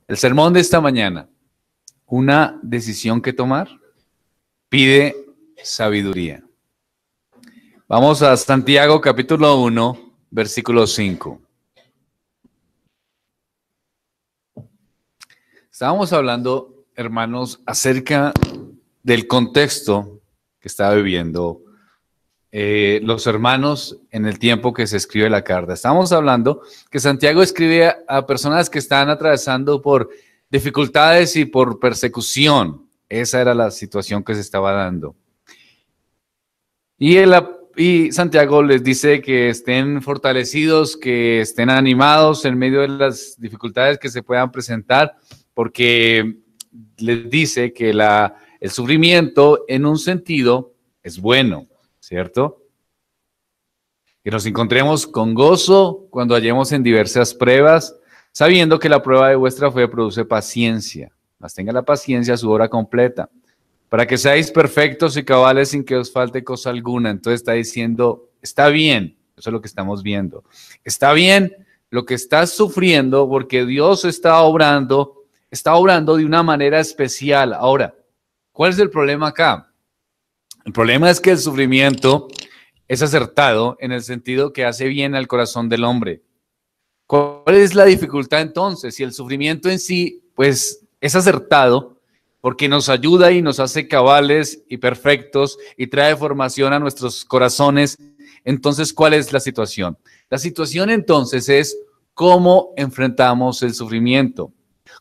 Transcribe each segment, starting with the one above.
El sermón de esta mañana, una decisión que tomar, pide sabiduría. Vamos a Santiago capítulo 1, versículo 5. Estábamos hablando, hermanos, acerca del contexto que estaba viviendo los hermanos en el tiempo que se escribe la carta. Estamos hablando que Santiago escribe a personas que están atravesando por dificultades y por persecución. Esa era la situación que se estaba dando. Y Santiago les dice que estén fortalecidos, que estén animados en medio de las dificultades que se puedan presentar, porque les dice que el sufrimiento en un sentido es bueno, ¿cierto? Que nos encontremos con gozo cuando hallemos en diversas pruebas, sabiendo que la prueba de vuestra fe produce paciencia. Mas tenga la paciencia su obra completa, para que seáis perfectos y cabales sin que os falte cosa alguna. Entonces está diciendo, está bien, eso es lo que estamos viendo. Está bien lo que estás sufriendo porque Dios está obrando de una manera especial. Ahora, ¿cuál es el problema acá? El problema es que el sufrimiento es acertado en el sentido que hace bien al corazón del hombre. ¿Cuál es la dificultad entonces? Si el sufrimiento en sí, pues, es acertado porque nos ayuda y nos hace cabales y perfectos y trae formación a nuestros corazones, entonces, ¿cuál es la situación? La situación entonces es cómo enfrentamos el sufrimiento.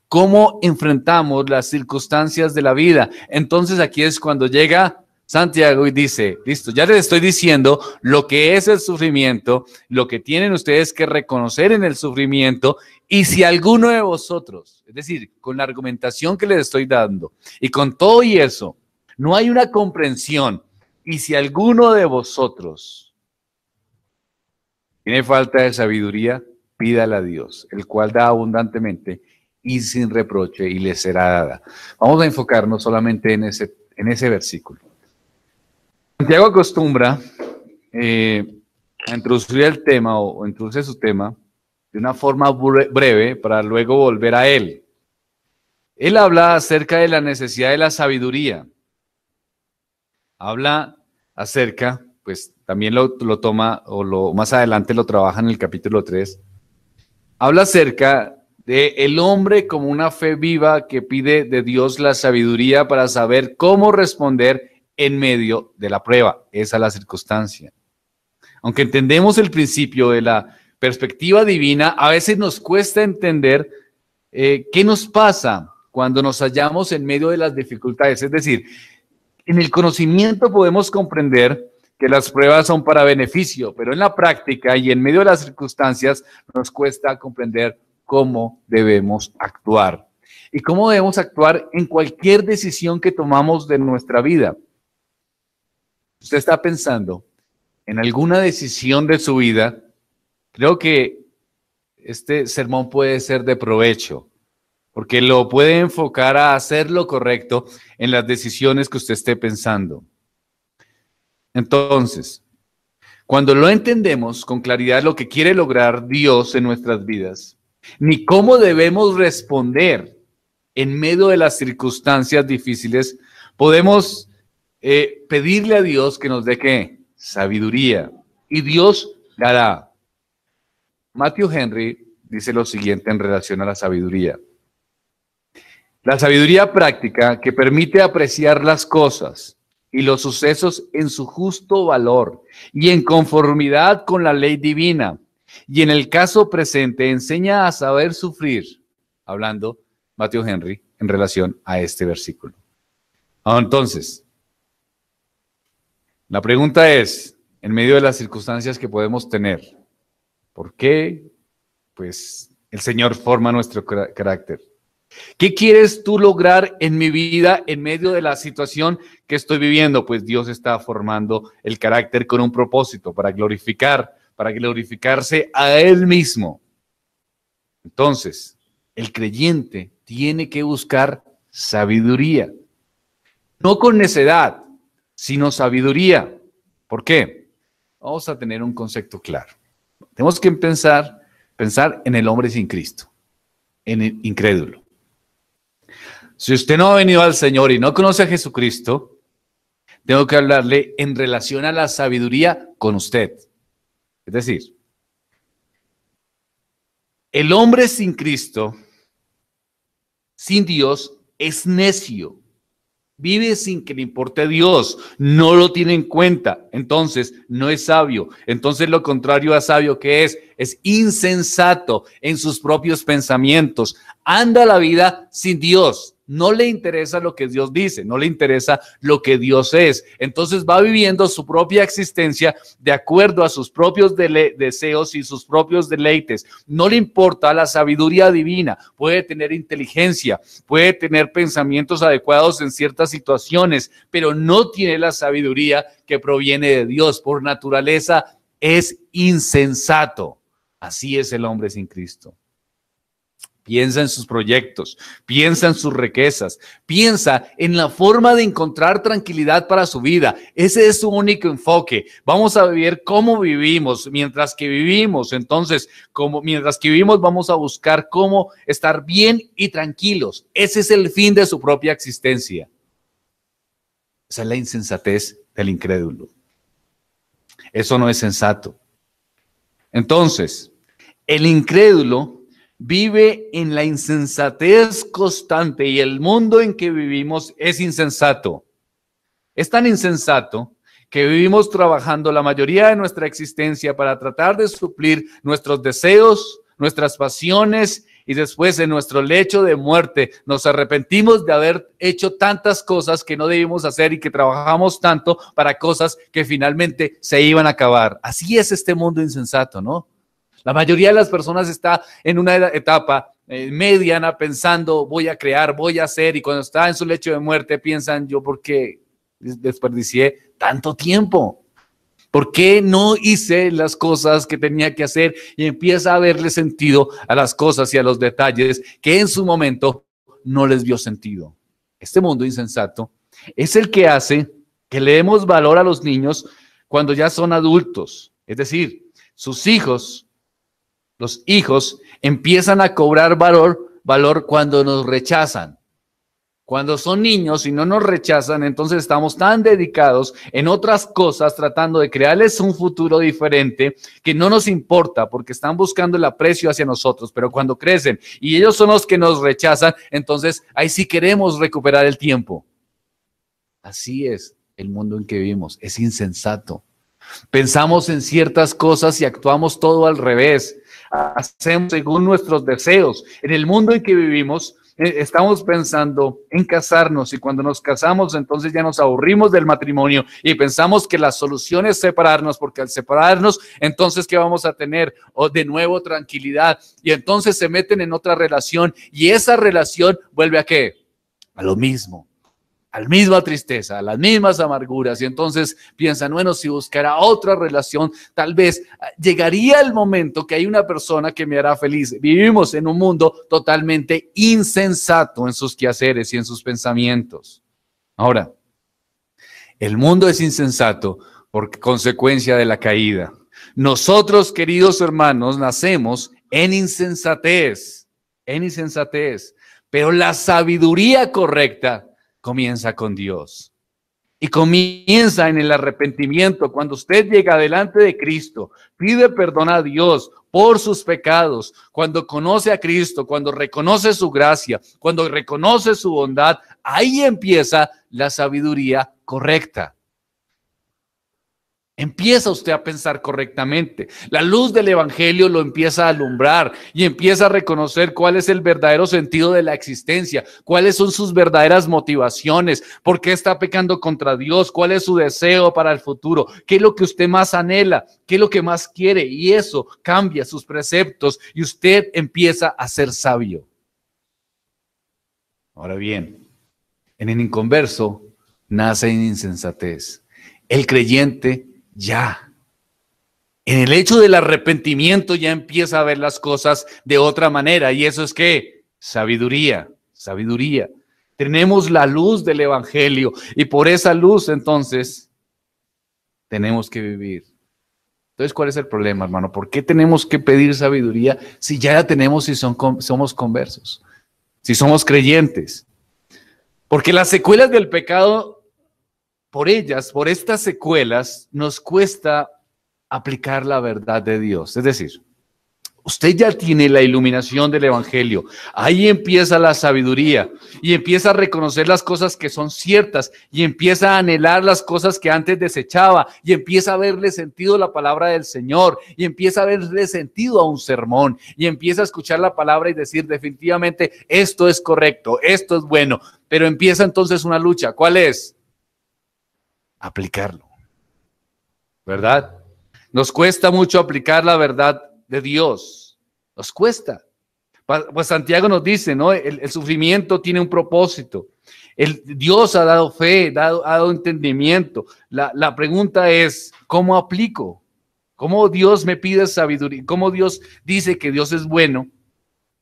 ¿Cómo enfrentamos las circunstancias de la vida? Entonces aquí es cuando llega Santiago y dice, listo, ya les estoy diciendo lo que es el sufrimiento, lo que tienen ustedes que reconocer en el sufrimiento, y si alguno de vosotros, es decir, con la argumentación que les estoy dando, y con todo y eso, no hay una comprensión, y si alguno de vosotros tiene falta de sabiduría, pídala a Dios, el cual da abundantemente y sin reproche, y le será dada. Vamos a enfocarnos solamente en ese versículo. Santiago acostumbra a introducir el tema o introduce su tema de una forma breve para luego volver a él. Él habla acerca de la necesidad de la sabiduría. Habla acerca, pues también lo toma más adelante lo trabaja en el capítulo 3. Habla acerca de el hombre como una fe viva que pide de Dios la sabiduría para saber cómo responder en medio de la prueba. Esa es la circunstancia. Aunque entendemos el principio de la perspectiva divina, a veces nos cuesta entender qué nos pasa cuando nos hallamos en medio de las dificultades. Es decir, en el conocimiento podemos comprender que las pruebas son para beneficio, pero en la práctica y en medio de las circunstancias nos cuesta comprender cómo debemos actuar. Y cómo debemos actuar en cualquier decisión que tomamos de nuestra vida. Usted está pensando en alguna decisión de su vida, creo que este sermón puede ser de provecho, porque lo puede enfocar a hacer lo correcto en las decisiones que usted esté pensando. Entonces, cuando lo entendemos con claridad lo que quiere lograr Dios en nuestras vidas, ni cómo debemos responder en medio de las circunstancias difíciles, podemos pedirle a Dios que nos dé ¿qué? Sabiduría. Y Dios dará. Matthew Henry dice lo siguiente en relación a la sabiduría. La sabiduría práctica que permite apreciar las cosas y los sucesos en su justo valor y en conformidad con la ley divina. Y en el caso presente enseña a saber sufrir, hablando Matthew Henry en relación a este versículo. Entonces, la pregunta es, en medio de las circunstancias que podemos tener, ¿por qué? Pues el Señor forma nuestro carácter. ¿Qué quieres tú lograr en mi vida en medio de la situación que estoy viviendo? Pues Dios está formando el carácter con un propósito, para glorificarse a Él mismo. Entonces, el creyente tiene que buscar sabiduría, no con necedad, sino sabiduría. ¿Por qué? Vamos a tener un concepto claro. Tenemos que pensar en el hombre sin Cristo, en el incrédulo. Si usted no ha venido al Señor y no conoce a Jesucristo, tengo que hablarle en relación a la sabiduría con usted. Es decir, el hombre sin Cristo, sin Dios, es necio. Vive sin que le importe Dios, no lo tiene en cuenta, entonces no es sabio. Entonces lo contrario a sabio, ¿qué es insensato en sus propios pensamientos. Anda la vida sin Dios. No le interesa lo que Dios dice, no le interesa lo que Dios es. Entonces va viviendo su propia existencia de acuerdo a sus propios deseos y sus propios deleites. No le importa la sabiduría divina. Puede tener inteligencia, puede tener pensamientos adecuados en ciertas situaciones, pero no tiene la sabiduría que proviene de Dios. Por naturaleza es insensato. Así es el hombre sin Cristo. Piensa en sus proyectos, piensa en sus riquezas, piensa en la forma de encontrar tranquilidad para su vida. Ese es su único enfoque. Vamos a ver cómo vivimos mientras que vivimos. Entonces, mientras que vivimos, vamos a buscar cómo estar bien y tranquilos. Ese es el fin de su propia existencia. Esa es la insensatez del incrédulo. Eso no es sensato. Entonces, el incrédulo vive en la insensatez constante y el mundo en que vivimos es insensato. Es tan insensato que vivimos trabajando la mayoría de nuestra existencia para tratar de suplir nuestros deseos, nuestras pasiones y después en nuestro lecho de muerte nos arrepentimos de haber hecho tantas cosas que no debimos hacer y que trabajamos tanto para cosas que finalmente se iban a acabar. Así es este mundo insensato, ¿no? La mayoría de las personas está en una etapa mediana pensando voy a crear, voy a hacer, y cuando está en su lecho de muerte piensan yo ¿por qué desperdicié tanto tiempo? ¿Por qué no hice las cosas que tenía que hacer? Y empieza a verle sentido a las cosas y a los detalles que en su momento no les dio sentido. Este mundo insensato es el que hace que le demos valor a los niños cuando ya son adultos. Es decir, sus hijos. Los hijos empiezan a cobrar valor cuando nos rechazan. Cuando son niños y no nos rechazan, entonces estamos tan dedicados en otras cosas tratando de crearles un futuro diferente que no nos importa porque están buscando el aprecio hacia nosotros. Pero cuando crecen y ellos son los que nos rechazan, entonces ahí sí queremos recuperar el tiempo. Así es el mundo en que vivimos. Es insensato. Pensamos en ciertas cosas y actuamos todo al revés. Hacemos según nuestros deseos. En el mundo en que vivimos, estamos pensando en casarnos y cuando nos casamos, entonces ya nos aburrimos del matrimonio y pensamos que la solución es separarnos, porque al separarnos, entonces ¿qué vamos a tener? O de nuevo tranquilidad. Y entonces se meten en otra relación y esa relación vuelve ¿a qué? A lo mismo. A la misma tristeza, a las mismas amarguras, y entonces piensan, bueno, si buscara otra relación, tal vez llegaría el momento que hay una persona que me hará feliz. Vivimos en un mundo totalmente insensato en sus quehaceres y en sus pensamientos. Ahora, el mundo es insensato por consecuencia de la caída. Nosotros, queridos hermanos, nacemos en insensatez, pero la sabiduría correcta comienza con Dios y comienza en el arrepentimiento. Cuando usted llega delante de Cristo, pide perdón a Dios por sus pecados, cuando conoce a Cristo, cuando reconoce su gracia, cuando reconoce su bondad, ahí empieza la sabiduría correcta. Empieza usted a pensar correctamente. La luz del evangelio lo empieza a alumbrar y empieza a reconocer cuál es el verdadero sentido de la existencia, cuáles son sus verdaderas motivaciones, por qué está pecando contra Dios, cuál es su deseo para el futuro, qué es lo que usted más anhela, qué es lo que más quiere, y eso cambia sus preceptos y usted empieza a ser sabio. Ahora bien, en el inconverso nace en insensatez. El creyente ya, en el hecho del arrepentimiento ya empieza a ver las cosas de otra manera, y eso es ¿qué? Sabiduría. Tenemos la luz del evangelio y por esa luz entonces tenemos que vivir. Entonces, ¿cuál es el problema, hermano? ¿Por qué tenemos que pedir sabiduría si ya la tenemos y somos conversos? Si somos creyentes. Porque las secuelas del pecado, por estas secuelas, nos cuesta aplicar la verdad de Dios. Es decir, usted ya tiene la iluminación del Evangelio. Ahí empieza la sabiduría y empieza a reconocer las cosas que son ciertas y empieza a anhelar las cosas que antes desechaba y empieza a verle sentido a la palabra del Señor y empieza a verle sentido a un sermón y empieza a escuchar la palabra y decir definitivamente esto es correcto, esto es bueno. Pero empieza entonces una lucha. ¿Cuál es? Aplicarlo. ¿Verdad? Nos cuesta mucho aplicar la verdad de Dios, nos cuesta. Pues Santiago nos dice, ¿no? El sufrimiento tiene un propósito. Dios ha dado fe, ha dado entendimiento. La pregunta es, ¿cómo aplico? ¿Cómo Dios me pide sabiduría? ¿Cómo Dios dice que Dios es bueno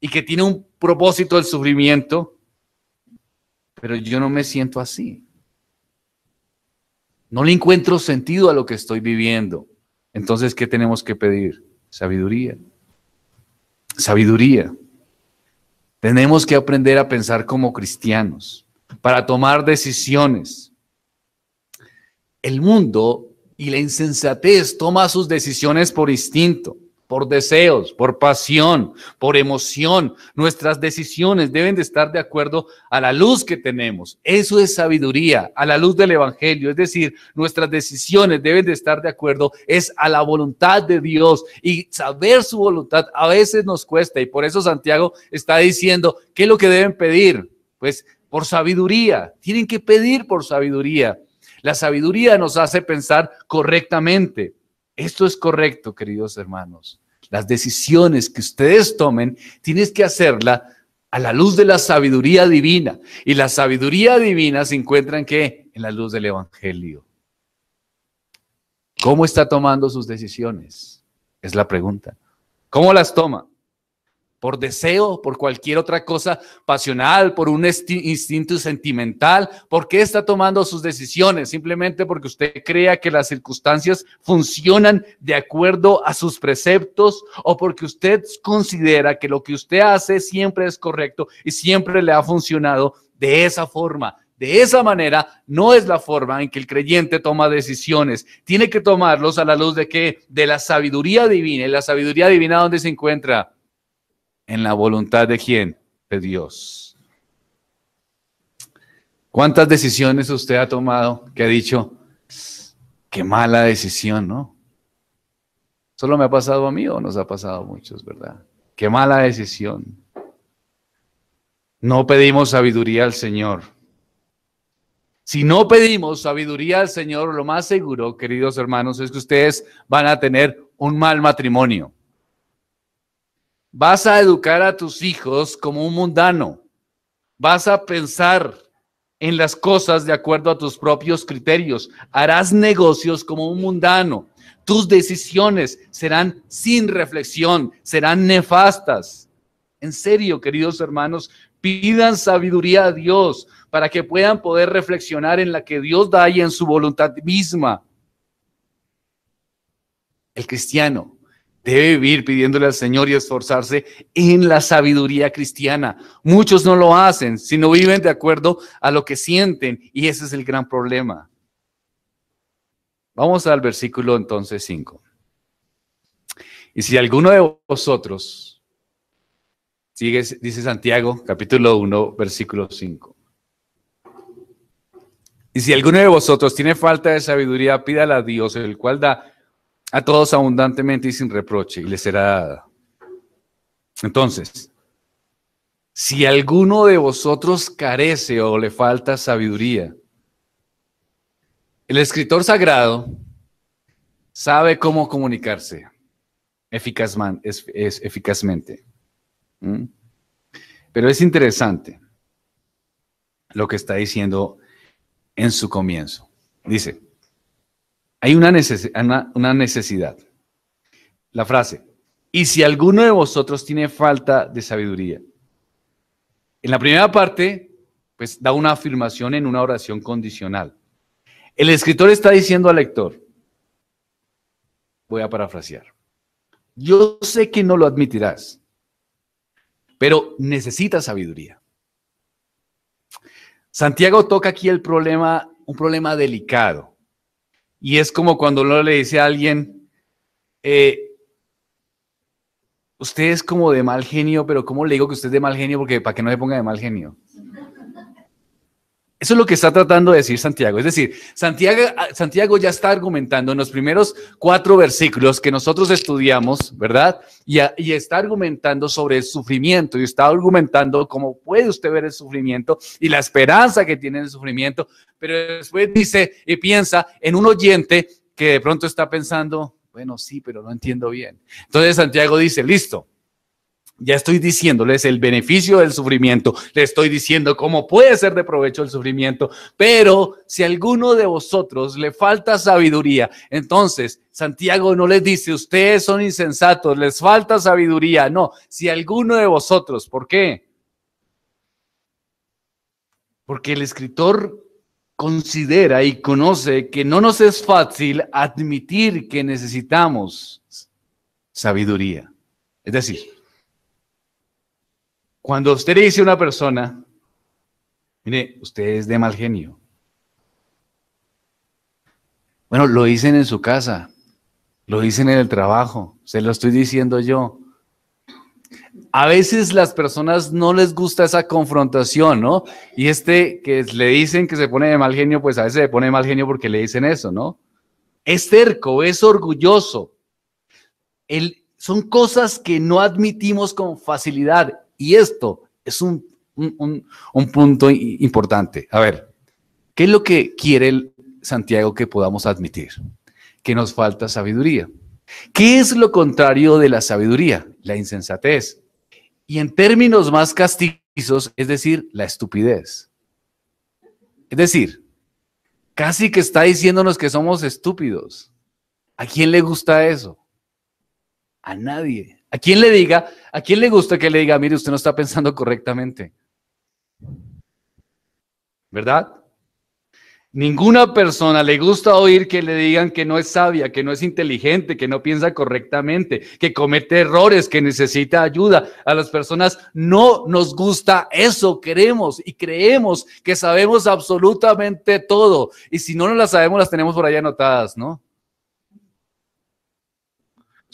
y que tiene un propósito el sufrimiento? Pero yo no me siento así. No le encuentro sentido a lo que estoy viviendo. Entonces, ¿qué tenemos que pedir? Sabiduría. Sabiduría. Tenemos que aprender a pensar como cristianos para tomar decisiones. El mundo y la insensatez toma sus decisiones por instinto, por deseos, por pasión, por emoción. Nuestras decisiones deben de estar de acuerdo a la luz que tenemos. Eso es sabiduría, a la luz del Evangelio. Es decir, nuestras decisiones deben de estar de acuerdo es a la voluntad de Dios. Y saber su voluntad a veces nos cuesta. Y por eso Santiago está diciendo, ¿qué es lo que deben pedir? Pues por sabiduría. Tienen que pedir por sabiduría. La sabiduría nos hace pensar correctamente. Esto es correcto, queridos hermanos. Las decisiones que ustedes tomen, tienes que hacerla a la luz de la sabiduría divina. Y la sabiduría divina se encuentra ¿en qué? En la luz del Evangelio. ¿Cómo está tomando sus decisiones? Es la pregunta. ¿Cómo las toma? ¿Por deseo? ¿Por cualquier otra cosa pasional? ¿Por un instinto sentimental? ¿Por qué está tomando sus decisiones? ¿Simplemente porque usted crea que las circunstancias funcionan de acuerdo a sus preceptos? ¿O porque usted considera que lo que usted hace siempre es correcto y siempre le ha funcionado de esa forma? De esa manera no es la forma en que el creyente toma decisiones. Tiene que tomarlos a la luz de ¿qué? De la sabiduría divina. ¿Y la sabiduría divina dónde se encuentra? En la voluntad de ¿quién? De Dios. ¿Cuántas decisiones usted ha tomado que ha dicho, qué mala decisión, ¿no? ¿Solo me ha pasado a mí o nos ha pasado a muchos, verdad? Qué mala decisión. No pedimos sabiduría al Señor. Si no pedimos sabiduría al Señor, lo más seguro, queridos hermanos, es que ustedes van a tener un mal matrimonio. Vas a educar a tus hijos como un mundano. Vas a pensar en las cosas de acuerdo a tus propios criterios. Harás negocios como un mundano. Tus decisiones serán sin reflexión, serán nefastas. En serio, queridos hermanos, pidan sabiduría a Dios para que puedan poder reflexionar en la que Dios da y en su voluntad misma. El cristiano debe vivir pidiéndole al Señor y esforzarse en la sabiduría cristiana. Muchos no lo hacen, sino viven de acuerdo a lo que sienten, y ese es el gran problema. Vamos al versículo entonces 5. Y si alguno de vosotros, dice Santiago, capítulo 1, versículo 5. Y si alguno de vosotros tiene falta de sabiduría, pídala a Dios, el cual da a todos abundantemente y sin reproche, y les será dada. Entonces, si alguno de vosotros carece o le falta sabiduría, el escritor sagrado sabe cómo comunicarse eficazmente. Pero es interesante lo que está diciendo en su comienzo. Dice, hay una necesidad. La frase, y si alguno de vosotros tiene falta de sabiduría. En la primera parte, pues da una afirmación en una oración condicional. El escritor está diciendo al lector, voy a parafrasear, yo sé que no lo admitirás, pero necesitas sabiduría. Santiago toca aquí el problema, un problema delicado. Y es como cuando uno le dice a alguien, usted es como de mal genio, pero ¿cómo le digo que usted es de mal genio? Porque para que no se ponga de mal genio. Eso es lo que está tratando de decir Santiago. Es decir, Santiago ya está argumentando en los primeros 4 versículos que nosotros estudiamos, ¿verdad? Y está argumentando sobre el sufrimiento y está argumentando cómo puede usted ver el sufrimiento y la esperanza que tiene en el sufrimiento. Pero después dice y piensa en un oyente que de pronto está pensando, bueno, sí, pero no entiendo bien. Entonces Santiago dice, listo. Ya estoy diciéndoles el beneficio del sufrimiento, le estoy diciendo cómo puede ser de provecho el sufrimiento, pero si a alguno de vosotros le falta sabiduría, entonces Santiago no les dice, ustedes son insensatos, les falta sabiduría, no, si a alguno de vosotros, ¿por qué? Porque el escritor considera y conoce que no nos es fácil admitir que necesitamos sabiduría, es decir, cuando usted le dice a una persona, mire, usted es de mal genio. Bueno, lo dicen en su casa, lo dicen en el trabajo, se lo estoy diciendo yo. A veces las personas no les gusta esa confrontación, ¿no? Y que le dicen que se pone de mal genio, pues a veces se pone de mal genio porque le dicen eso, ¿no? Es terco, es orgulloso. Son cosas que no admitimos con facilidad. Y esto es un punto importante. A ver, ¿qué es lo que quiere Santiago que podamos admitir? Que nos falta sabiduría. ¿Qué es lo contrario de la sabiduría? La insensatez. Y en términos más castizos, es decir, la estupidez. Es decir, casi que está diciéndonos que somos estúpidos. ¿A quién le gusta eso? A nadie. ¿A quién le gusta que le diga, mire, usted no está pensando correctamente? ¿Verdad? Ninguna persona le gusta oír que le digan que no es sabia, que no es inteligente, que no piensa correctamente, que comete errores, que necesita ayuda. A las personas no nos gusta eso, queremos y creemos que sabemos absolutamente todo. Y si no nos las sabemos, las tenemos por ahí anotadas, ¿no?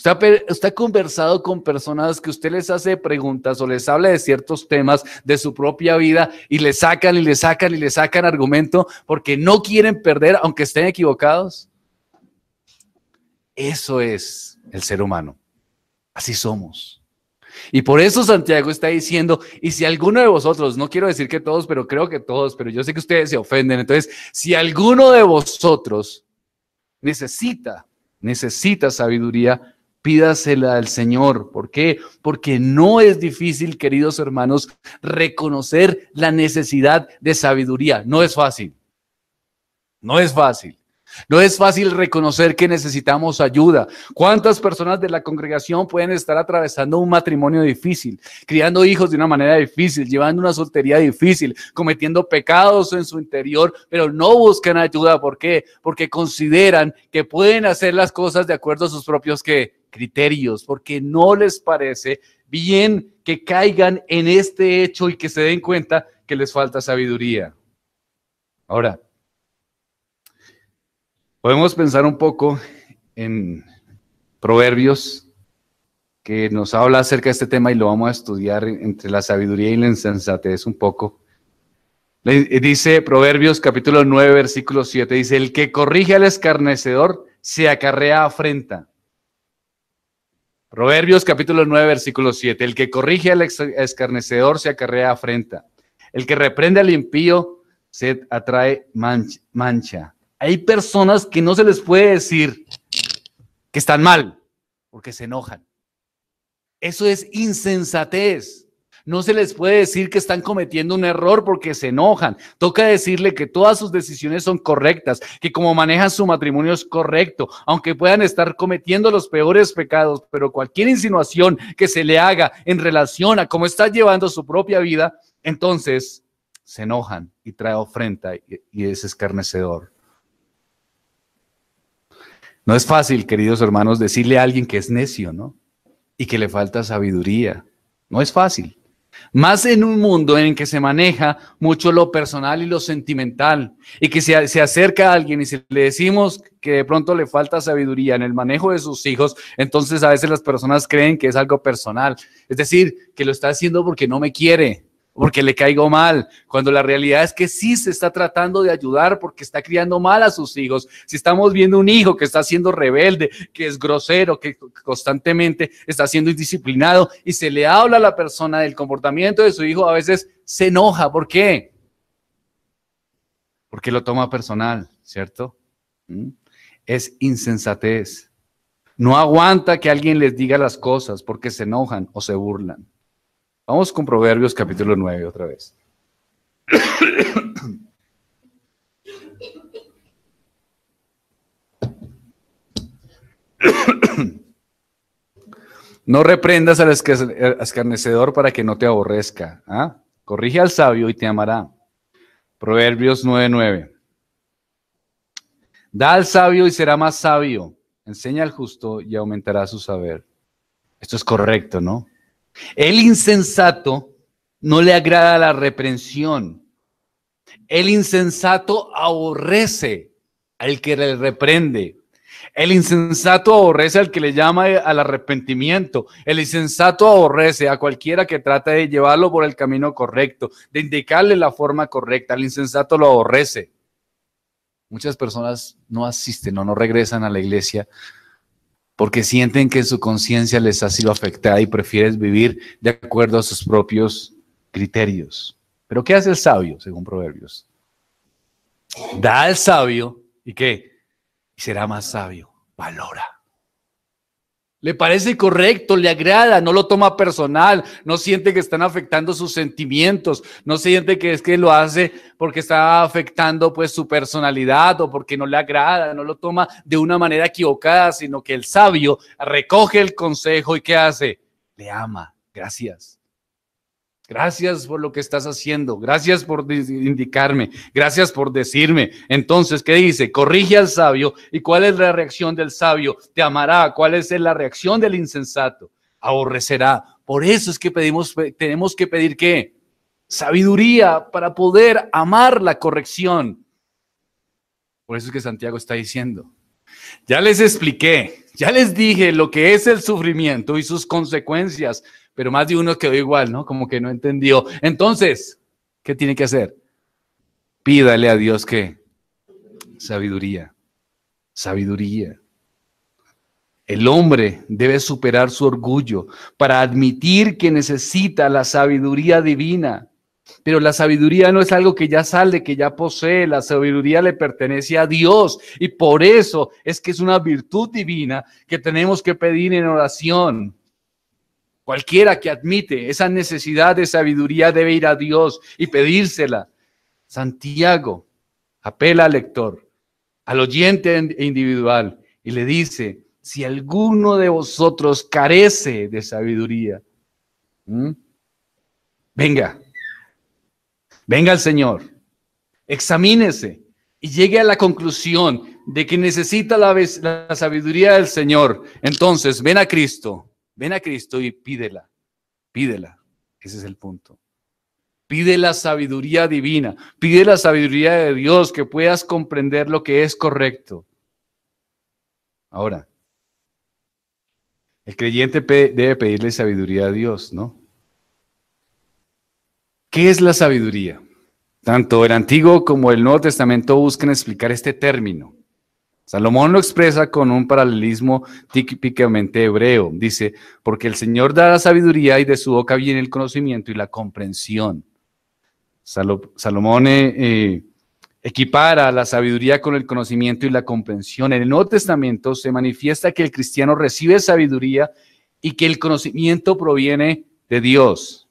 Usted ha conversado con personas que usted les hace preguntas o les habla de ciertos temas de su propia vida y le sacan y le sacan y le sacan argumento porque no quieren perder aunque estén equivocados. Eso es el ser humano. Así somos. Y por eso Santiago está diciendo, y si alguno de vosotros, no quiero decir que todos, pero creo que todos, pero yo sé que ustedes se ofenden, entonces, si alguno de vosotros necesita sabiduría, pídasela al Señor. ¿Por qué? Porque no es difícil, queridos hermanos, reconocer la necesidad de sabiduría. No es fácil. No es fácil. No es fácil reconocer que necesitamos ayuda. ¿Cuántas personas de la congregación pueden estar atravesando un matrimonio difícil, criando hijos de una manera difícil, llevando una soltería difícil, cometiendo pecados en su interior, pero no buscan ayuda? ¿Por qué? Porque consideran que pueden hacer las cosas de acuerdo a sus propios criterios, porque no les parece bien que caigan en este hecho y que se den cuenta que les falta sabiduría. Ahora, podemos pensar un poco en Proverbios, que nos habla acerca de este tema y lo vamos a estudiar entre la sabiduría y la insensatez un poco. Dice Proverbios capítulo 9, versículo 7, dice, el que corrige al escarnecedor se acarrea afrenta. Proverbios capítulo 9, versículo 7, el que corrige al escarnecedor se acarrea afrenta. El que reprende al impío se atrae mancha. Hay personas que no se les puede decir que están mal porque se enojan. Eso es insensatez. No se les puede decir que están cometiendo un error porque se enojan. Toca decirle que todas sus decisiones son correctas, que como manejan su matrimonio es correcto, aunque puedan estar cometiendo los peores pecados, pero cualquier insinuación que se le haga en relación a cómo está llevando su propia vida, entonces se enojan y trae ofrenda y es escarnecedor. No es fácil, queridos hermanos, decirle a alguien que es necio, ¿no? Y que le falta sabiduría. No es fácil. Más en un mundo en que se maneja mucho lo personal y lo sentimental, y que se acerca a alguien y si le decimos que de pronto le falta sabiduría en el manejo de sus hijos, entonces a veces las personas creen que es algo personal. Es decir, que lo está haciendo porque no me quiere, porque le caigo mal, cuando la realidad es que sí se está tratando de ayudar porque está criando mal a sus hijos. Si estamos viendo un hijo que está siendo rebelde, que es grosero, que constantemente está siendo indisciplinado y se le habla a la persona del comportamiento de su hijo, a veces se enoja. ¿Por qué? Porque lo toma personal, ¿cierto? Es insensatez. No aguanta que alguien les diga las cosas porque se enojan o se burlan. Vamos con Proverbios capítulo 9 otra vez. No reprendas al escarnecedor para que no te aborrezca. ¿Ah? Corrige al sabio y te amará. Proverbios 9:9. Da al sabio y será más sabio. Enseña al justo y aumentará su saber. Esto es correcto, ¿no? El insensato no le agrada la reprensión. El insensato aborrece al que le reprende. El insensato aborrece al que le llama al arrepentimiento. El insensato aborrece a cualquiera que trata de llevarlo por el camino correcto, de indicarle la forma correcta. El insensato lo aborrece. Muchas personas no asisten o no regresan a la iglesia porque sienten que su conciencia les ha sido afectada y prefieren vivir de acuerdo a sus propios criterios. Pero ¿qué hace el sabio, según Proverbios? Da al sabio, ¿y qué? Y será más sabio. Valora. Le parece correcto, le agrada, no lo toma personal, no siente que están afectando sus sentimientos, no siente que es que lo hace porque está afectando pues su personalidad o porque no le agrada, no lo toma de una manera equivocada, sino que el sabio recoge el consejo y ¿qué hace? Le ama. Gracias. Gracias por lo que estás haciendo. Gracias por indicarme. Gracias por decirme. Entonces, ¿qué dice? Corrige al sabio. ¿Y cuál es la reacción del sabio? Te amará. ¿Cuál es la reacción del insensato? Aborrecerá. Por eso es que tenemos que pedir ¿qué? Sabiduría para poder amar la corrección. Por eso es que Santiago está diciendo. Ya les expliqué, ya les dije lo que es el sufrimiento y sus consecuencias. Pero más de uno quedó igual, ¿no? Como que no entendió. Entonces, ¿qué tiene que hacer? Pídale a Dios ¿qué? Sabiduría. Sabiduría. El hombre debe superar su orgullo para admitir que necesita la sabiduría divina. Pero la sabiduría no es algo que ya sale, que ya posee. La sabiduría le pertenece a Dios. Y por eso es que es una virtud divina que tenemos que pedir en oración. Cualquiera que admite esa necesidad de sabiduría debe ir a Dios y pedírsela. Santiago apela al lector, al oyente individual y le dice, si alguno de vosotros carece de sabiduría, venga al Señor, examínese y llegue a la conclusión de que necesita la sabiduría del Señor. Entonces, ven a Cristo y pídela. Ese es el punto. Pide la sabiduría divina, pide la sabiduría de Dios, que puedas comprender lo que es correcto. Ahora, el creyente debe pedirle sabiduría a Dios, ¿no? ¿Qué es la sabiduría? Tanto el Antiguo como el Nuevo Testamento buscan explicar este término. Salomón lo expresa con un paralelismo típicamente hebreo. Dice, porque el Señor da la sabiduría y de su boca viene el conocimiento y la comprensión. Salomón equipara la sabiduría con el conocimiento y la comprensión. En el Nuevo Testamento se manifiesta que el cristiano recibe sabiduría y que el conocimiento proviene de Dios.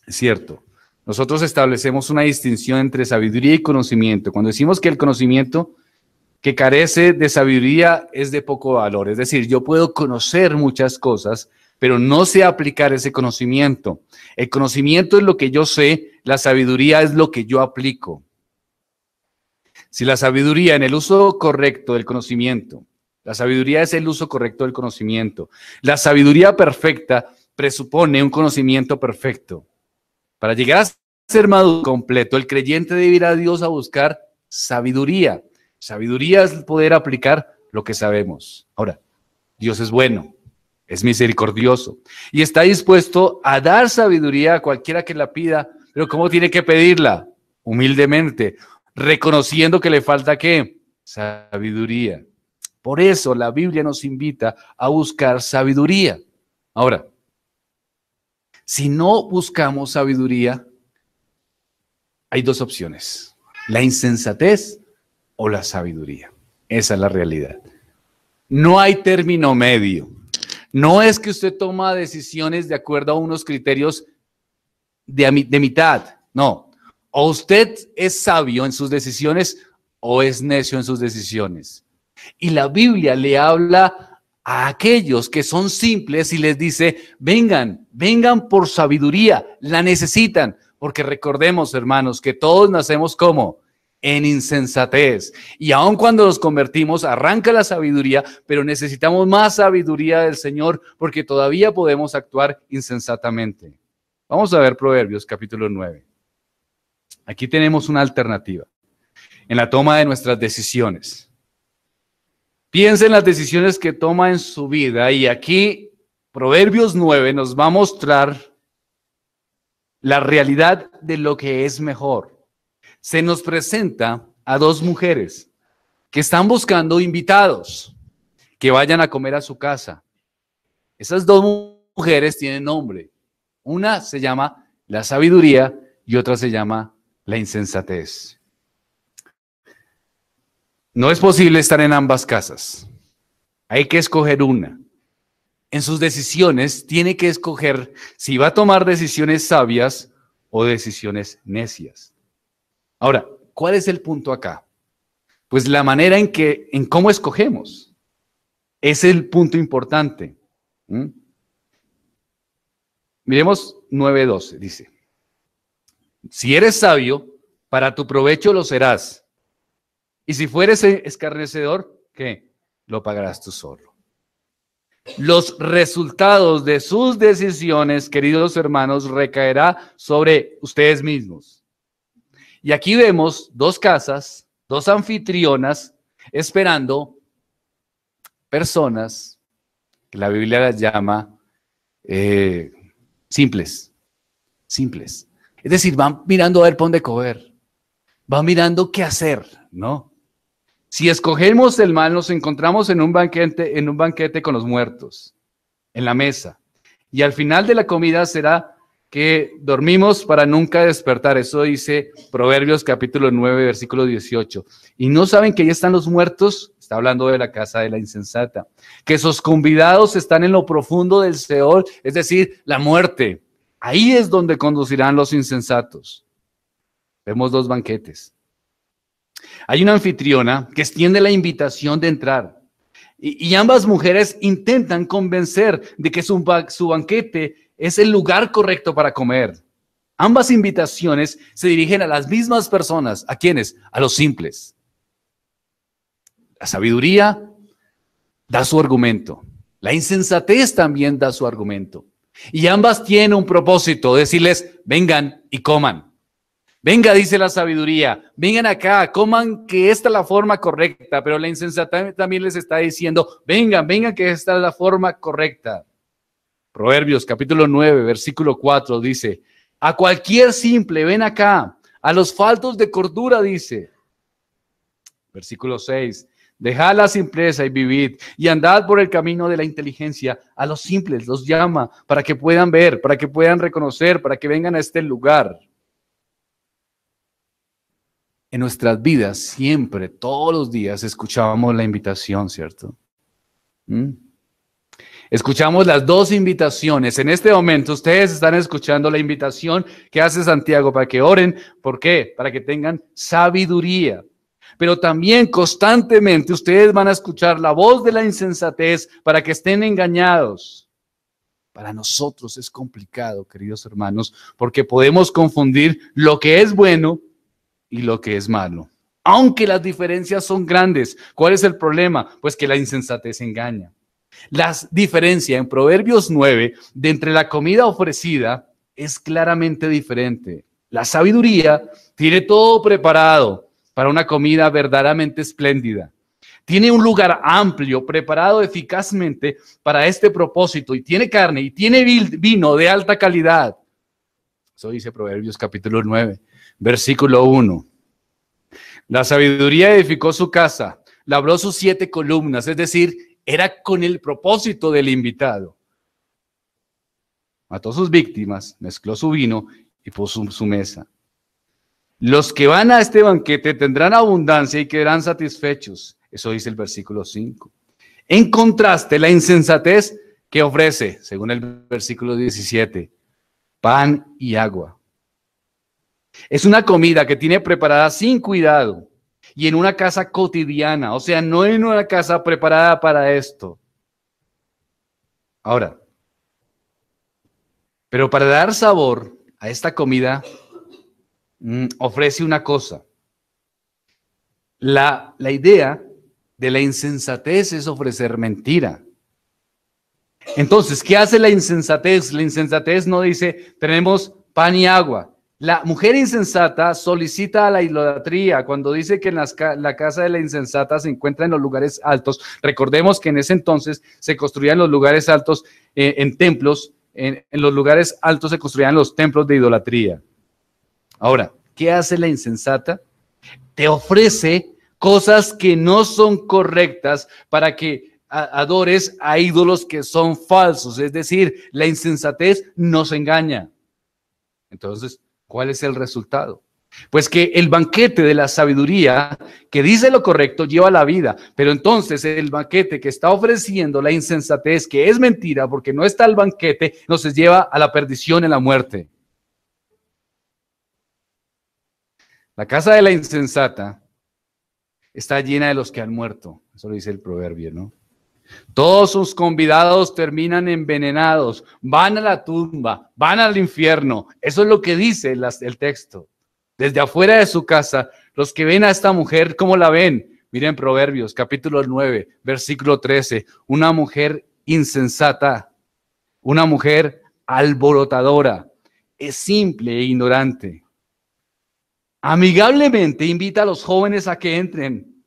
Es cierto. Nosotros establecemos una distinción entre sabiduría y conocimiento. Cuando decimos que el conocimiento que carece de sabiduría es de poco valor. Es decir, yo puedo conocer muchas cosas, pero no sé aplicar ese conocimiento. El conocimiento es lo que yo sé, la sabiduría es lo que yo aplico. Si la sabiduría en el uso correcto del conocimiento, la sabiduría es el uso correcto del conocimiento. La sabiduría perfecta presupone un conocimiento perfecto. Para llegar a ser maduro completo, el creyente debe ir a Dios a buscar sabiduría. Sabiduría es poder aplicar lo que sabemos. Ahora, Dios es bueno, es misericordioso y está dispuesto a dar sabiduría a cualquiera que la pida, pero ¿cómo tiene que pedirla? Humildemente, reconociendo que le falta ¿qué? Sabiduría. Por eso la Biblia nos invita a buscar sabiduría. Ahora, si no buscamos sabiduría, hay dos opciones: la insensatez o la sabiduría. Esa es la realidad. No hay término medio. No es que usted toma decisiones de acuerdo a unos criterios de mitad. No. O usted es sabio en sus decisiones o es necio en sus decisiones. Y la Biblia le habla a aquellos que son simples y les dice: vengan por sabiduría, la necesitan. Porque recordemos, hermanos, que todos nacemos ¿cómo? En insensatez. Y aun cuando nos convertimos, arranca la sabiduría, pero necesitamos más sabiduría del Señor porque todavía podemos actuar insensatamente. Vamos a ver Proverbios capítulo 9. Aquí tenemos una alternativa en la toma de nuestras decisiones. Piensa en las decisiones que toma en su vida y aquí Proverbios 9 nos va a mostrar la realidad de lo que es mejor. Se nos presenta a dos mujeres que están buscando invitados que vayan a comer a su casa. Esas dos mujeres tienen nombre. Una se llama la sabiduría y otra se llama la insensatez. No es posible estar en ambas casas. Hay que escoger una. En sus decisiones tiene que escoger si va a tomar decisiones sabias o decisiones necias. Ahora, ¿cuál es el punto acá? Pues la manera en cómo escogemos es el punto importante. Miremos 9:12, dice: si eres sabio, para tu provecho lo serás. Y si fueres escarnecedor, ¿qué? Lo pagarás tú solo. Los resultados de sus decisiones, queridos hermanos, recaerá sobre ustedes mismos. Y aquí vemos dos casas, dos anfitrionas, esperando personas que la Biblia las llama simples. Es decir, van mirando a ver por dónde coger, van mirando qué hacer, ¿no? Si escogemos el mal, nos encontramos en un banquete con los muertos, en la mesa. Y al final de la comida será que dormimos para nunca despertar. Eso dice Proverbios capítulo 9, versículo 18. Y no saben que ahí están los muertos, está hablando de la casa de la insensata, que sus convidados están en lo profundo del Seol, es decir, la muerte. Ahí es donde conducirán los insensatos. Vemos dos banquetes. Hay una anfitriona que extiende la invitación de entrar. Y ambas mujeres intentan convencer de que su banquete es el lugar correcto para comer. Ambas invitaciones se dirigen a las mismas personas. ¿A quiénes? A los simples. La sabiduría da su argumento. La insensatez también da su argumento. Y ambas tienen un propósito: decirles: vengan y coman. Venga, dice la sabiduría, vengan acá, coman, que esta es la forma correcta. Pero la insensatez también les está diciendo: vengan, que esta es la forma correcta. Proverbios capítulo 9, versículo 4 dice: a cualquier simple, ven acá. A los faltos de cordura, dice. Versículo 6: dejad la simpleza y vivid, y andad por el camino de la inteligencia. A los simples los llama para que puedan ver, para que puedan reconocer, para que vengan a este lugar. En nuestras vidas, siempre, todos los días, escuchábamos la invitación, ¿cierto? Escuchamos las dos invitaciones. En este momento, ustedes están escuchando la invitación que hace Santiago para que oren. ¿Por qué? Para que tengan sabiduría. Pero también constantemente ustedes van a escuchar la voz de la insensatez para que estén engañados. Para nosotros es complicado, queridos hermanos, porque podemos confundir lo que es bueno y lo que es malo, aunque las diferencias son grandes. ¿Cuál es el problema? Pues que la insensatez engaña. La diferencia en Proverbios 9 de entre la comida ofrecida es claramente diferente. La sabiduría tiene todo preparado para una comida verdaderamente espléndida. Tiene un lugar amplio, preparado eficazmente para este propósito, y tiene carne y tiene vino de alta calidad. Eso dice Proverbios capítulo 9, versículo 1. La sabiduría edificó su casa, labró sus 7 columnas, es decir, era con el propósito del invitado. Mató sus víctimas, mezcló su vino y puso su mesa. Los que van a este banquete tendrán abundancia y quedarán satisfechos. Eso dice el versículo 5. En contraste, la insensatez que ofrece, según el versículo 17, pan y agua. Es una comida que tiene preparada sin cuidado y en una casa cotidiana, o sea, no en una casa preparada para esto. Ahora, pero para dar sabor a esta comida, ofrece una cosa. La idea de la insensatez es ofrecer mentira. Entonces, ¿qué hace la insensatez? La insensatez no dice, tenemos pan y agua. La mujer insensata solicita a la idolatría. Cuando dice que la casa de la insensata se encuentra en los lugares altos, recordemos que en ese entonces se construían los lugares altos en templos. En los lugares altos se construían los templos de idolatría. Ahora, ¿qué hace la insensata? Te ofrece cosas que no son correctas para que adores a ídolos que son falsos. Es decir, la insensatez nos engaña. Entonces, ¿cuál es el resultado? Pues que el banquete de la sabiduría que dice lo correcto lleva la vida, pero entonces el banquete que está ofreciendo la insensatez, que es mentira porque no está el banquete, nos lleva a la perdición y a la muerte. La casa de la insensata está llena de los que han muerto. Eso lo dice el proverbio, ¿no? Todos sus convidados terminan envenenados, van a la tumba, van al infierno. Eso es lo que dice el texto. Desde afuera de su casa, los que ven a esta mujer, ¿cómo la ven? Miren Proverbios, capítulo 9, versículo 13. Una mujer insensata, una mujer alborotadora, es simple e ignorante. Amigablemente invita a los jóvenes a que entren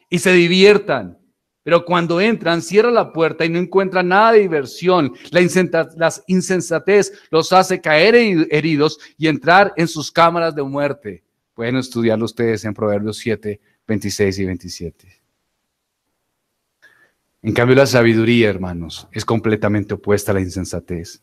y se diviertan, pero cuando entran cierra la puerta y no encuentran nada de diversión. La insensatez los hace caer heridos y entrar en sus cámaras de muerte. Pueden estudiarlo ustedes en Proverbios 7, 26 y 27. En cambio, la sabiduría, hermanos, es completamente opuesta a la insensatez.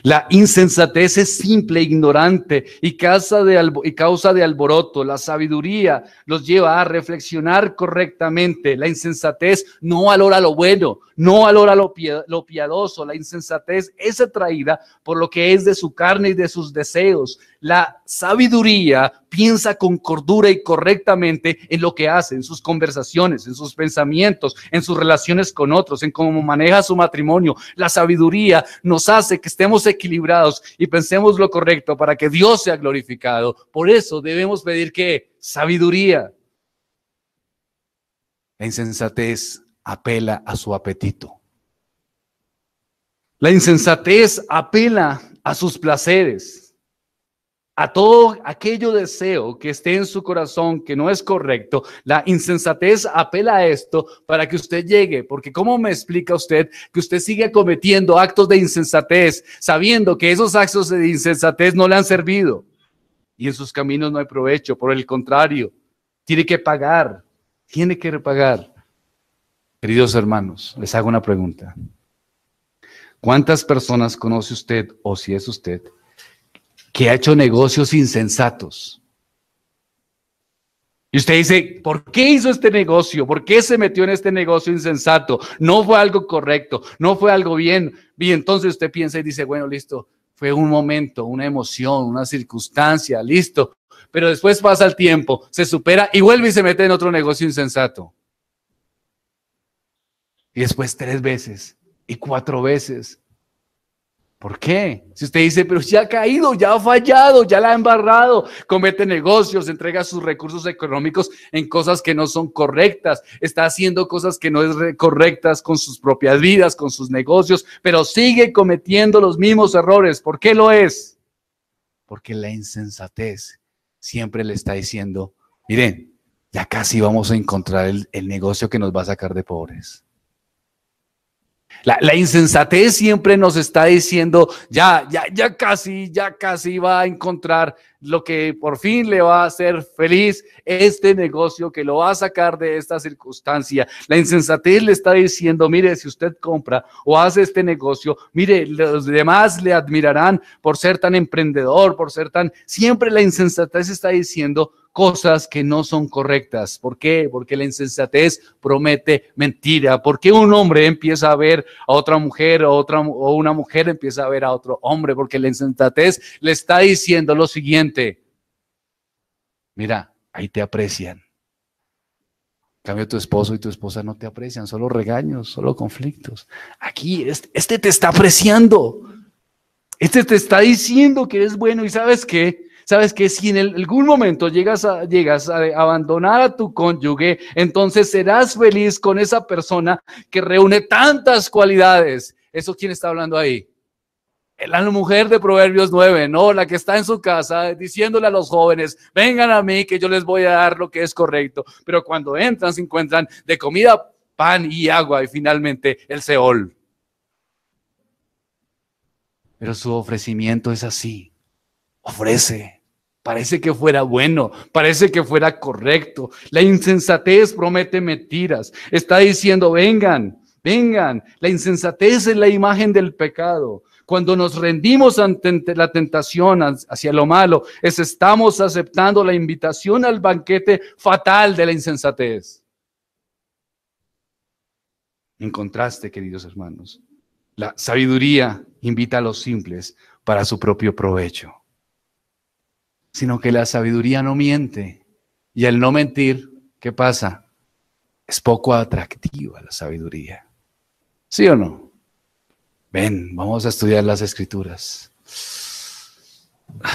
La insensatez es simple, ignorante y causa de alboroto. La sabiduría los lleva a reflexionar correctamente. La insensatez no valora lo bueno, no valora lo piadoso. La insensatez es atraída por lo que es de su carne y de sus deseos. La sabiduría piensa con cordura y correctamente en lo que hace, en sus conversaciones, en sus pensamientos, en sus relaciones con otros, en cómo maneja su matrimonio. La sabiduría nos hace que estemos equilibrados y pensemos lo correcto para que Dios sea glorificado. Por eso debemos pedir que sabiduría. La insensatez apela a su apetito. La insensatez apela a sus placeres, a todo aquello deseo que esté en su corazón que no es correcto. La insensatez apela a esto para que usted llegue, porque ¿cómo me explica usted que usted sigue cometiendo actos de insensatez sabiendo que esos actos de insensatez no le han servido y en sus caminos no hay provecho? Por el contrario, tiene que pagar. Queridos hermanos, les hago una pregunta. ¿Cuántas personas conoce usted, o si es usted, que ha hecho negocios insensatos? Y usted dice, ¿por qué hizo este negocio? ¿Por qué se metió en este negocio insensato? No fue algo correcto, no fue algo bien. Y entonces usted piensa y dice, bueno, listo, fue un momento, una emoción, una circunstancia, listo. Pero después pasa el tiempo, se supera y vuelve y se mete en otro negocio insensato. Y después 3 veces y 4 veces. ¿Por qué? Si usted dice, pero ya ha caído, ya ha fallado, ya la ha embarrado, comete negocios, entrega sus recursos económicos en cosas que no son correctas, está haciendo cosas que no es correctas con sus propias vidas, con sus negocios, pero sigue cometiendo los mismos errores. ¿Por qué lo es? Porque la insensatez siempre le está diciendo, miren, ya casi vamos a encontrar el negocio que nos va a sacar de pobres. La insensatez siempre nos está diciendo, ya casi va a encontrar lo que por fin le va a hacer feliz, este negocio que lo va a sacar de esta circunstancia. La insensatez le está diciendo, mire, si usted compra o hace este negocio, mire, los demás le admirarán por ser tan emprendedor, por ser tan... Siempre la insensatez está diciendo cosas que no son correctas. ¿Por qué? Porque la insensatez promete mentira. ¿Por qué un hombre empieza a ver a otra mujer o una mujer empieza a ver a otro hombre? Porque la insensatez le está diciendo lo siguiente: mira, ahí te aprecian. En cambio, tu esposo y tu esposa no te aprecian, solo regaños, solo conflictos. Aquí, este te está apreciando. Este te está diciendo que eres bueno. ¿Y sabes qué? ¿Sabes que si en algún momento llegas a abandonar a tu cónyuge, entonces serás feliz con esa persona que reúne tantas cualidades? ¿Eso quién está hablando ahí? La mujer de Proverbios 9, ¿no? La que está en su casa diciéndole a los jóvenes, vengan a mí que yo les voy a dar lo que es correcto. Pero cuando entran se encuentran de comida, pan y agua y finalmente el Seol. Pero su ofrecimiento es así. Ofrece. Parece que fuera bueno, parece que fuera correcto. La insensatez promete mentiras. Está diciendo, vengan. La insensatez es la imagen del pecado. Cuando nos rendimos ante la tentación hacia lo malo, estamos aceptando la invitación al banquete fatal de la insensatez. En contraste, queridos hermanos, la sabiduría invita a los simples para su propio provecho. Sino que la sabiduría no miente. Y al no mentir, ¿qué pasa? Es poco atractiva la sabiduría. ¿Sí o no? Ven, vamos a estudiar las Escrituras.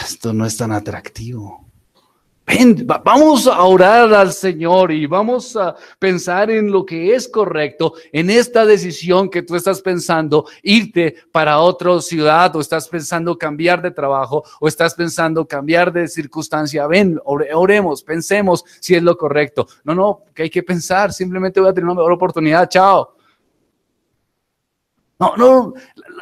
Esto no es tan atractivo. Ven, vamos a orar al Señor y vamos a pensar en lo que es correcto, en esta decisión que tú estás pensando, irte para otra ciudad, o estás pensando cambiar de trabajo, o estás pensando cambiar de circunstancia. Ven, oremos, pensemos si es lo correcto. No, que hay que pensar, simplemente voy a tener una mejor oportunidad, chao. No,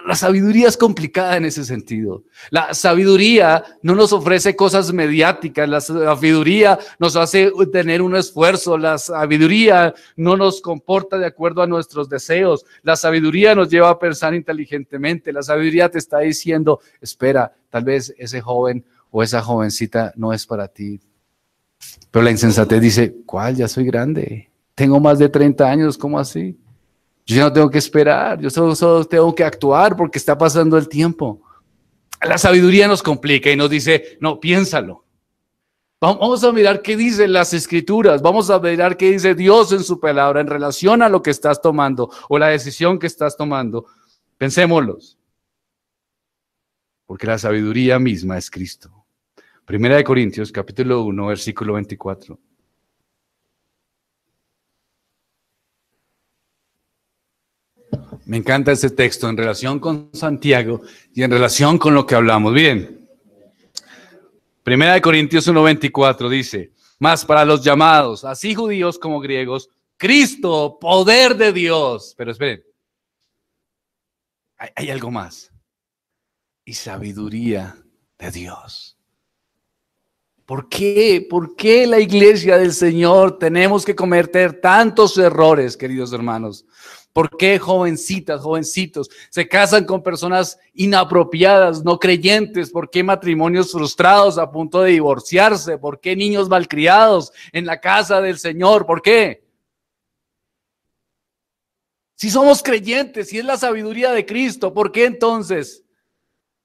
la sabiduría es complicada en ese sentido. La sabiduría no nos ofrece cosas mediáticas, la sabiduría nos hace tener un esfuerzo, la sabiduría no nos comporta de acuerdo a nuestros deseos, la sabiduría nos lleva a pensar inteligentemente, la sabiduría te está diciendo, espera, tal vez ese joven o esa jovencita no es para ti. Pero la insensatez dice, ¿cuál? Ya soy grande, tengo más de 30 años, ¿cómo así? Yo ya no tengo que esperar, yo solo tengo que actuar porque está pasando el tiempo. La sabiduría nos complica y nos dice, no, piénsalo. Vamos a mirar qué dicen las Escrituras, vamos a mirar qué dice Dios en su palabra en relación a lo que estás tomando o la decisión que estás tomando. Pensémoslos. Porque la sabiduría misma es Cristo. Primera de Corintios, capítulo 1, versículo 24. Me encanta ese texto en relación con Santiago y en relación con lo que hablamos. Bien, Primera de Corintios 1:24 dice, mas para los llamados, así judíos como griegos, Cristo, poder de Dios. Pero esperen, hay algo más. Y sabiduría de Dios. ¿Por qué? ¿Por qué la iglesia del Señor tenemos que cometer tantos errores, queridos hermanos? ¿Por qué jovencitas, jovencitos se casan con personas inapropiadas, no creyentes? ¿Por qué matrimonios frustrados a punto de divorciarse? ¿Por qué niños malcriados en la casa del Señor? ¿Por qué? Si somos creyentes, si es la sabiduría de Cristo, ¿por qué entonces?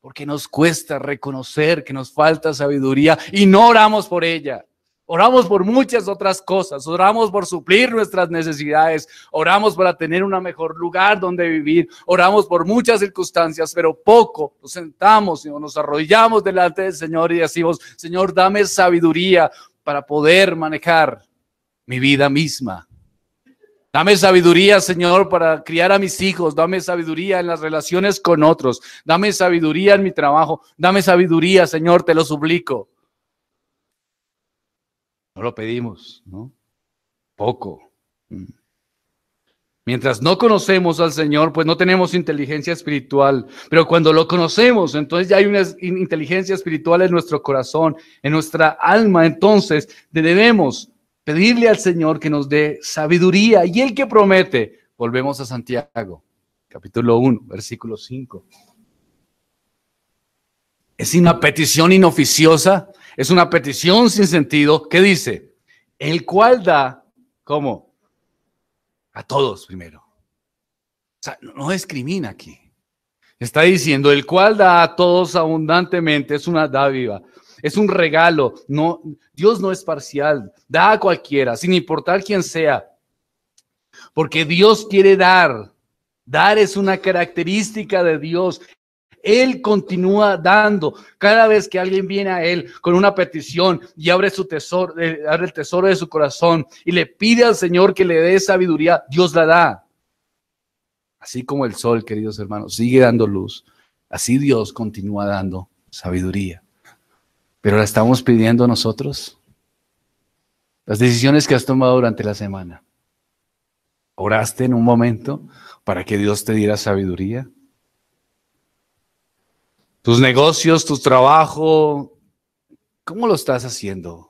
Porque nos cuesta reconocer que nos falta sabiduría y no oramos por ella. Oramos por muchas otras cosas, oramos por suplir nuestras necesidades, oramos para tener un mejor lugar donde vivir, oramos por muchas circunstancias, pero poco nos sentamos y nos arrodillamos delante del Señor y decimos, Señor, dame sabiduría para poder manejar mi vida misma. Dame sabiduría, Señor, para criar a mis hijos. Dame sabiduría en las relaciones con otros. Dame sabiduría en mi trabajo. Dame sabiduría, Señor, te lo suplico. No lo pedimos, ¿no? Poco. Mientras no conocemos al Señor, pues no tenemos inteligencia espiritual. Pero cuando lo conocemos, entonces ya hay una inteligencia espiritual en nuestro corazón, en nuestra alma. Entonces debemos pedirle al Señor que nos dé sabiduría. Y Él que promete, volvemos a Santiago, capítulo 1, versículo 5. Es una petición inoficiosa, es una petición sin sentido. ¿Qué dice? El cual da, ¿cómo? A todos primero. O sea, no discrimina aquí. Está diciendo, el cual da a todos abundantemente, es una dádiva. Es un regalo. No, Dios no es parcial. Da a cualquiera, sin importar quién sea. Porque Dios quiere dar. Dar es una característica de Dios. Él continúa dando. Cada vez que alguien viene a Él con una petición y abre su tesoro, abre el tesoro de su corazón y le pide al Señor que le dé sabiduría, Dios la da. Así como el sol, queridos hermanos, sigue dando luz. Así Dios continúa dando sabiduría. Pero la estamos pidiendo nosotros. Las decisiones que has tomado durante la semana. ¿Oraste en un momento para que Dios te diera sabiduría? Tus negocios, tu trabajo, ¿cómo lo estás haciendo?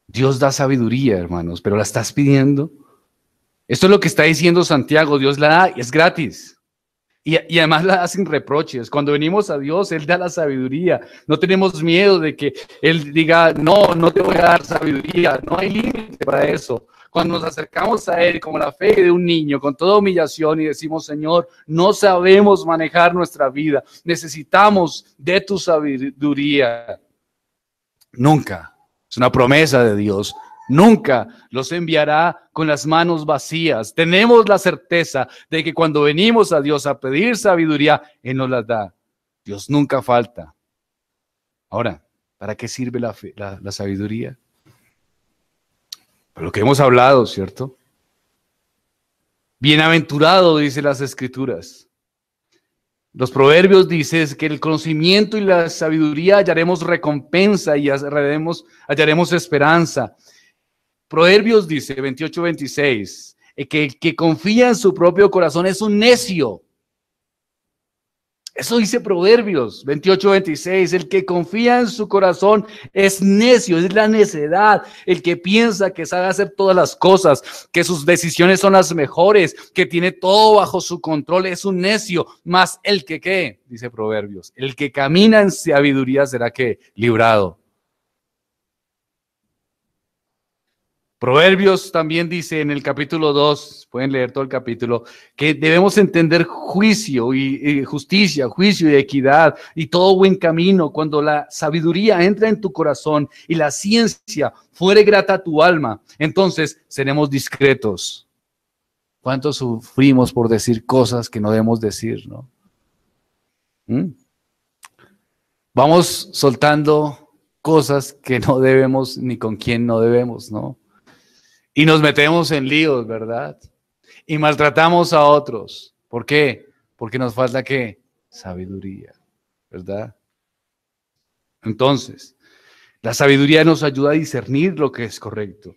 Dios da sabiduría, hermanos, pero ¿la estás pidiendo? Esto es lo que está diciendo Santiago, Dios la da y es gratis. Y además la da sin reproches. Cuando venimos a Dios, Él da la sabiduría. No tenemos miedo de que Él diga, no te voy a dar sabiduría. No hay límite para eso. Cuando nos acercamos a Él como la fe de un niño, con toda humillación y decimos, Señor, no sabemos manejar nuestra vida. Necesitamos de tu sabiduría. Nunca. Es una promesa de Dios. Nunca los enviará con las manos vacías. Tenemos la certeza de que cuando venimos a Dios a pedir sabiduría, Él nos la da. Dios nunca falta. Ahora, ¿para qué sirve la sabiduría? Para lo que hemos hablado, ¿cierto? Bienaventurado, dice las Escrituras. Los proverbios dicen que el conocimiento y la sabiduría hallaremos recompensa y hallaremos esperanza. Proverbios dice, 28-26, que el que confía en su propio corazón es un necio. Eso dice Proverbios 28-26, el que confía en su corazón es necio, es la necedad. El que piensa que sabe hacer todas las cosas, que sus decisiones son las mejores, que tiene todo bajo su control, es un necio. Más el que, ¿qué? Dice Proverbios, el que camina en sabiduría será, ¿qué? Librado. Proverbios también dice en el capítulo 2, pueden leer todo el capítulo, que debemos entender juicio y justicia, juicio y equidad y todo buen camino. Cuando la sabiduría entra en tu corazón y la ciencia fuere grata a tu alma, entonces seremos discretos. ¿Cuántos sufrimos por decir cosas que no debemos decir, no? Vamos soltando cosas que no debemos ni con quién no debemos, ¿no? Y nos metemos en líos, ¿verdad? Y maltratamos a otros. ¿Por qué? Porque nos falta, ¿qué? Sabiduría, ¿verdad? Entonces, la sabiduría nos ayuda a discernir lo que es correcto.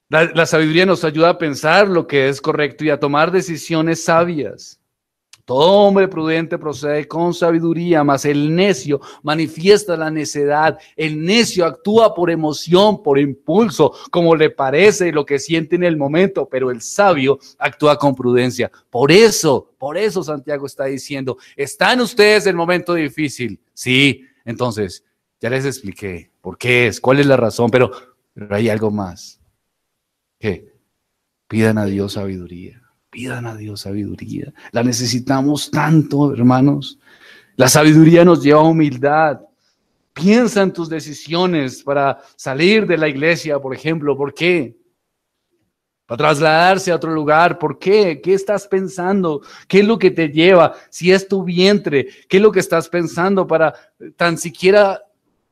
La sabiduría nos ayuda a pensar lo que es correcto y a tomar decisiones sabias. Todo hombre prudente procede con sabiduría, mas el necio manifiesta la necedad. El necio actúa por emoción, por impulso, como le parece lo que siente en el momento, pero el sabio actúa con prudencia. Por eso Santiago está diciendo, ¿están ustedes en el momento difícil? Sí, entonces, ya les expliqué por qué es, cuál es la razón, pero hay algo más. ¿Qué? Pidan a Dios sabiduría. Pidan a Dios sabiduría. La necesitamos tanto, hermanos. La sabiduría nos lleva a humildad. Piensa en tus decisiones para salir de la iglesia, por ejemplo. ¿Por qué? Para trasladarse a otro lugar. ¿Por qué? ¿Qué estás pensando? ¿Qué es lo que te lleva? Si es tu vientre, ¿qué es lo que estás pensando para tan siquiera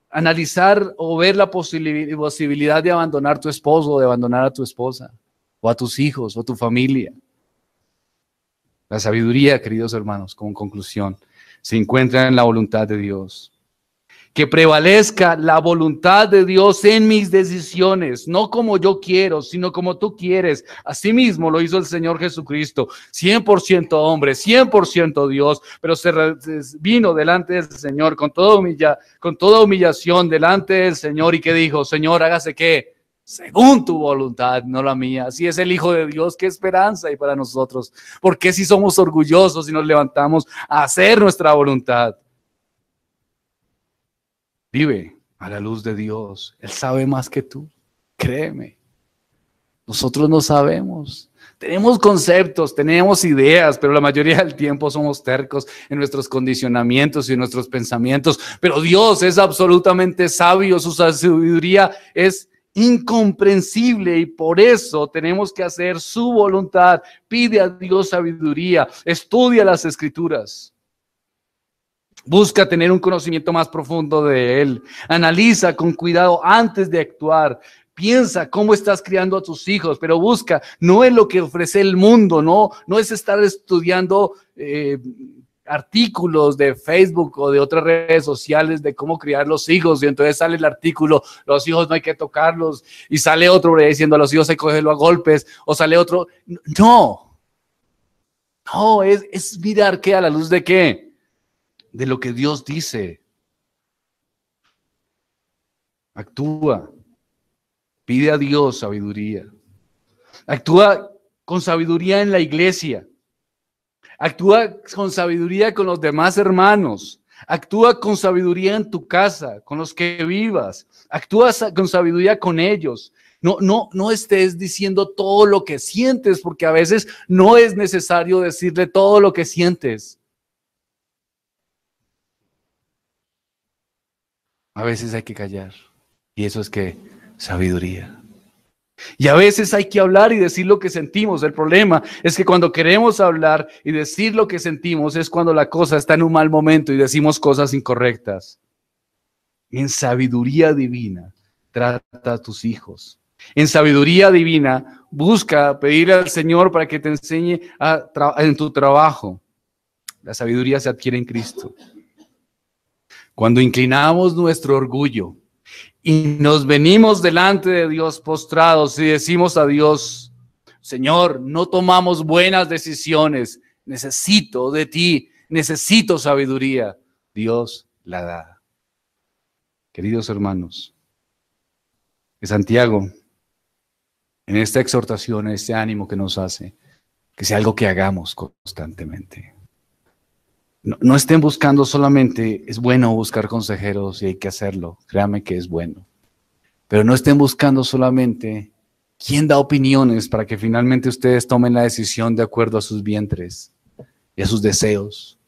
analizar o ver la posibilidad de abandonar a tu esposo o de abandonar a tu esposa o a tus hijos o a tu familia? La sabiduría, queridos hermanos, como conclusión, se encuentra en la voluntad de Dios. Que prevalezca la voluntad de Dios en mis decisiones, no como yo quiero, sino como tú quieres. Asimismo lo hizo el Señor Jesucristo, 100% hombre, 100% Dios, pero vino delante del Señor con toda humillación delante del Señor. ¿Y qué dijo? Señor, hágase ¿qué? Según tu voluntad, no la mía. Si es el Hijo de Dios, ¿qué esperanza hay para nosotros? ¿Por qué si somos orgullosos y nos levantamos a hacer nuestra voluntad? Vive a la luz de Dios. Él sabe más que tú. Créeme. Nosotros no sabemos. Tenemos conceptos, tenemos ideas, pero la mayoría del tiempo somos tercos en nuestros condicionamientos y en nuestros pensamientos. Pero Dios es absolutamente sabio. Su sabiduría es incomprensible y por eso tenemos que hacer su voluntad. Pide a Dios sabiduría. Estudia las Escrituras. Busca tener un conocimiento más profundo de Él. Analiza con cuidado antes de actuar. Piensa cómo estás criando a tus hijos, pero busca, no es lo que ofrece el mundo, no es estar estudiando artículos de Facebook o de otras redes sociales de cómo criar los hijos, y entonces sale el artículo, los hijos no hay que tocarlos, y sale otro diciendo a los hijos hay que cogerlo a golpes, o sale otro, no, es mirar que a la luz de qué, de lo que Dios dice. Actúa. Pide a Dios sabiduría. Actúa con sabiduría en la iglesia. Actúa con sabiduría con los demás hermanos. Actúa con sabiduría en tu casa, con los que vivas. Actúa con sabiduría con ellos. No estés diciendo todo lo que sientes, porque a veces no es necesario decirle todo lo que sientes. A veces hay que callar. Y eso es que sabiduría. Y a veces hay que hablar y decir lo que sentimos. El problema es que cuando queremos hablar y decir lo que sentimos es cuando la cosa está en un mal momento y decimos cosas incorrectas. En sabiduría divina, trata a tus hijos. En sabiduría divina, busca pedirle al Señor para que te enseñe en tu trabajo. La sabiduría se adquiere en Cristo. Cuando inclinamos nuestro orgullo y nos venimos delante de Dios postrados y decimos a Dios, Señor, no tomamos buenas decisiones, necesito de ti, necesito sabiduría. Dios la da. Queridos hermanos, que Santiago, en esta exhortación, en este ánimo que nos hace, que sea algo que hagamos constantemente. No estén buscando solamente, es bueno buscar consejeros y hay que hacerlo, créanme que es bueno. Pero no estén buscando solamente quién da opiniones para que finalmente ustedes tomen la decisión de acuerdo a sus vientres y a sus deseos.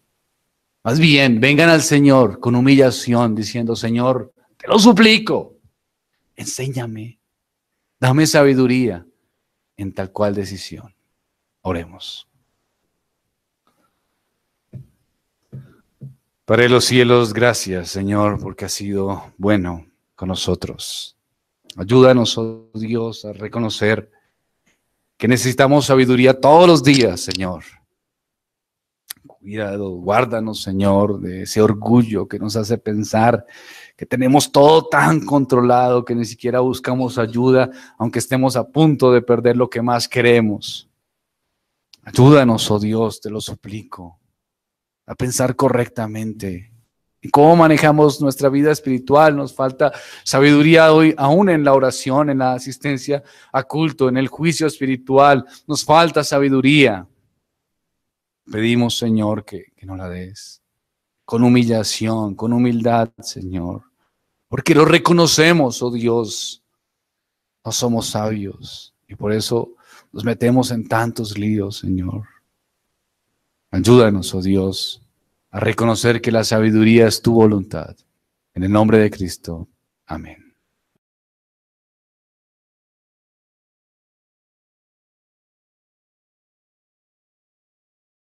Más bien, vengan al Señor con humillación diciendo, Señor, te lo suplico, enséñame, dame sabiduría en tal cual decisión. Oremos. Padre de los cielos, gracias, Señor, porque has sido bueno con nosotros. Ayúdanos, oh Dios, a reconocer que necesitamos sabiduría todos los días, Señor. Cuidado, guárdanos, Señor, de ese orgullo que nos hace pensar que tenemos todo tan controlado que ni siquiera buscamos ayuda, aunque estemos a punto de perder lo que más queremos. Ayúdanos, oh Dios, te lo suplico, a pensar correctamente. ¿Y cómo manejamos nuestra vida espiritual? Nos falta sabiduría hoy, aún en la oración, en la asistencia a culto, en el juicio espiritual. Nos falta sabiduría. Pedimos, Señor, que nos la des. Con humillación, con humildad, Señor. Porque lo reconocemos, oh Dios. No somos sabios. Y por eso nos metemos en tantos líos, Señor. Ayúdanos, oh Dios, a reconocer que la sabiduría es tu voluntad. En el nombre de Cristo. Amén.